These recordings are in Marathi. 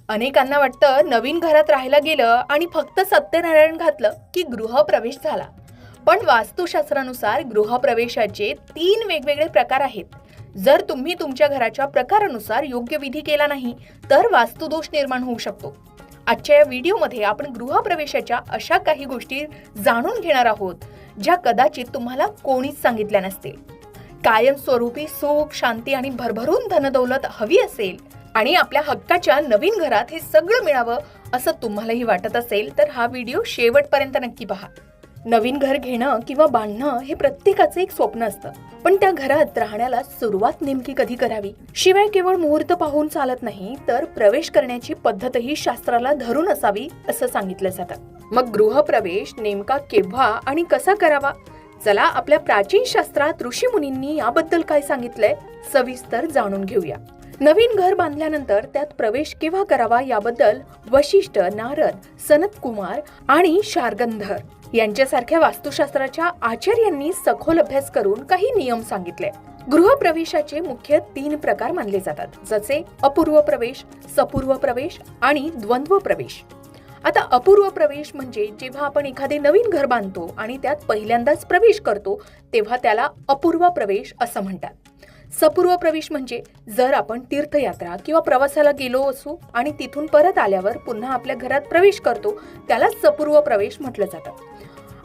अनेकांना वाटतं नवीन घरात राहायला गेलं आणि फक्त सत्यनारायण घातलं की गृहप्रवेश झाला. पण वास्तुशास्त्रानुसार गृहप्रवेशाचे 3 वेगवेगळे प्रकार आहेत. जर तुम्ही तुमच्या घराच्या प्रकारानुसार योग्य विधी केला नाही तर वास्तुदोष निर्माण होऊ शकतो. आजच्या या व्हिडिओमध्ये आपण गृहप्रवेशाच्या अशा काही गोष्टी जाणून घेणार आहोत ज्या कदाचित तुम्हाला कोणीच सांगितल्या नसतील. कायमस्वरूपी सुख, शांती आणि भरभरून धनदौलत हवी असेल आणि आपल्या हक्काच्या नवीन घरात हे सगळं मिळावं असं तुम्हालाही वाटत असेल तर हा व्हिडिओ शेवटपर्यंत नक्की पहा. नवीन घर घेणं किंवा बांधणं हे प्रत्येकाचं एक स्वप्न असतं, पण त्या घरात राहण्याला सुरुवात नेमकी कधी करावी? शिवाय केवळ मुहूर्त पाहून चालत नाही, तर प्रवेश करण्याची पद्धतही शास्त्राला धरून असावी असं सांगितलं जातं. मग गृहप्रवेश नेमका केव्हा आणि कसा करावा? चला आपल्या प्राचीन शास्त्रात ऋषीमुनींनी याबद्दल काय सांगितलंय सविस्तर जाणून घेऊया. नवीन घर बांधल्यानंतर त्यात प्रवेश केव्हा करावा याबद्दल वशिष्ठ, नारद, सनतकुमार आणि शार्गंधर यांच्यासारख्या वास्तुशास्त्राच्या आचार्यांनी सखोल अभ्यास करून काही नियम सांगितले. गृहप्रवेशाचे मुख्य 3 प्रकार मानले जातात, जसे अपूर्व प्रवेश, सपूर्व प्रवेश आणि द्वंद्व प्रवेश. आता अपूर्व प्रवेश म्हणजे जेव्हा आपण एखादे नवीन घर बांधतो आणि त्यात पहिल्यांदाच प्रवेश करतो तेव्हा त्याला अपूर्व प्रवेश असं म्हणतात. सपूर्व प्रवेश म्हणजे जर आपण तीर्थयात्रा किंवा प्रवासाला गेलो असू आणि तिथून परत आल्यावर पुन्हा आपल्या घरात प्रवेश करतो त्याला सपूर्व प्रवेश म्हटलं जातं.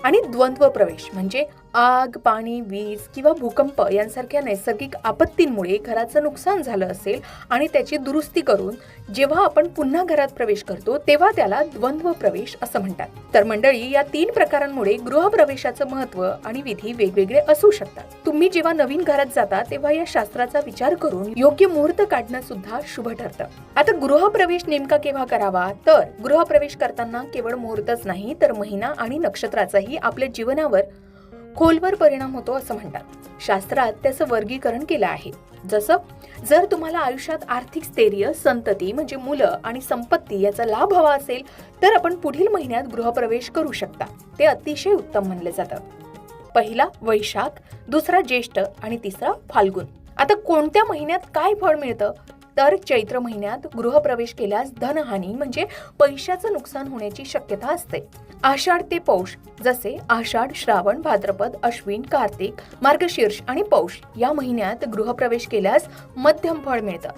आणि द्वंद्व प्रवेश म्हणजे आग, पाणी, वीज किंवा भूकंप यांसारख्या नैसर्गिक आपत्तींमुळे घराचं नुकसान झालं असेल आणि त्याची दुरुस्ती करून जेव्हा आपण पुन्हा घरात प्रवेश करतो तेव्हा त्याला द्वंद्व प्रवेश असं म्हणतात. तर मंडळी, या 3 प्रकारांमुळे गृहप्रवेशाचं महत्त्व आणि विधी वेगवेगळे असू शकतात. तुम्ही जेव्हा नवीन घरात जाता तेव्हा या शास्त्राचा विचार करून योग्य मुहूर्त काढणं सुद्धा शुभ ठरतं. आता गृहप्रवेश नेमका केव्हा करावा? तर गृहप्रवेश करताना केवळ मुहूर्तच नाही तर महिना आणि नक्षत्राचाही आपल्या जीवनावर खोलवर परिणाम होतो असं म्हणतात. शास्त्रात त्याचं वर्गीकरण केलं आहे. जसं जर तुम्हाला आयुष्यात आर्थिक स्थैर्य, संतती म्हणजे मुलं आणि संपत्ती याचा लाभ हवा असेल तर आपण पुढील महिन्यात गृहप्रवेश करू शकता. ते अतिशय उत्तम मानले जातं. पहिला वैशाख, दुसरा ज्येष्ठ आणि तिसरा फाल्गुन. आता कोणत्या महिन्यात काय फळ मिळतं? तर चैत्र महिन्यात गृहप्रवेश केल्यास धनहानी म्हणजे पैशाचं नुकसान होण्याची शक्यता असते. आषाढ ते पौष, जसे आषाढ, श्रावण, भाद्रपद, अश्विन, कार्तिक, मार्गशीर्ष आणि पौष या महिन्यात गृहप्रवेश केल्यास मध्यम फळ मिळतं.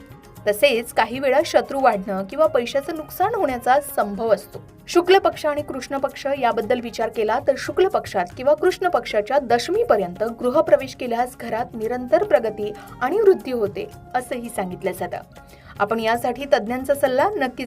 तसेच काही वेळा शत्रू वाढणं किंवा पैशाचं नुकसान होण्याचा संभव असतो. शुक्ल पक्ष आणि कृष्ण पक्ष याबद्दल विचार केला तर शुक्ल पक्षात किंवा कृष्ण पक्षाच्या दशमीपर्यंत गृहप्रवेश केल्यास घरात निरंतर प्रगती आणि वृद्धी होते असंही सांगितलं जातं. आपण यासाठी तज्ञांचा सल्ला नक्की